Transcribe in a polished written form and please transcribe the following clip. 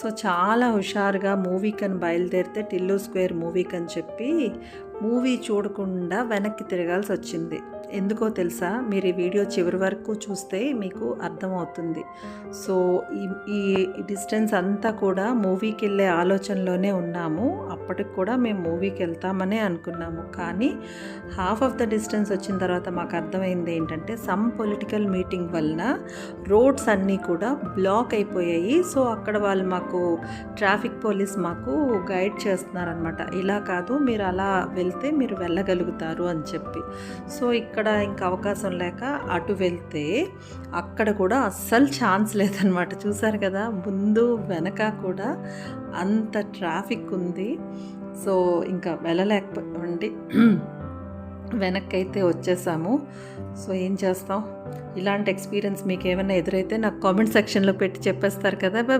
So చాలా హుషారుగా మూవీకని బయలుదేరితే టిల్లు స్క్వేర్ మూవీకని చెప్పి మూవీ చూడకుండా వెనక్కి తిరగాల్సి వచ్చింది. ఎందుకో తెలుసా? మీరు ఈ వీడియో చివరి వరకు చూస్తే మీకు అర్థమవుతుంది. సో ఈ డిస్టెన్స్ అంతా కూడా మూవీకి వెళ్ళే ఆలోచనలోనే ఉన్నాము. అప్పటికి కూడా మేము మూవీకి వెళ్తామనే అనుకున్నాము. కానీ హాఫ్ ఆఫ్ ద డిస్టెన్స్ వచ్చిన తర్వాత మాకు అర్థమైంది ఏంటంటే సమ్ పొలిటికల్ మీటింగ్ వలన రోడ్స్ అన్నీ కూడా బ్లాక్ అయిపోయాయి. సో అక్కడ వాళ్ళు మాకు ట్రాఫిక్ పోలీస్ మాకు గైడ్ చేస్తున్నారనమాట. ఇలా కాదు, మీరు అలా వెళ్తే మీరు వెళ్ళగలుగుతారు అని చెప్పి. సో ఇక్కడ ఇంకా అవకాశం లేక అటు వెళ్తే అక్కడ కూడా అస్సలు ఛాన్స్ లేదనమాట. చూసారు కదా, ముందు వెనక కూడా అంత ట్రాఫిక్ ఉంది. సో ఇంకా వెళ్ళలేకపోయామండి. వెనక్కి అయితే వచ్చేసాము. సో ఏం చేస్తాం, ఇలాంటి ఎక్స్పీరియన్స్ మీకు ఏమైనా ఎదురైతే నాకు కామెంట్ సెక్షన్లో పెట్టి చెప్పేస్తారు కదా. బాయ్.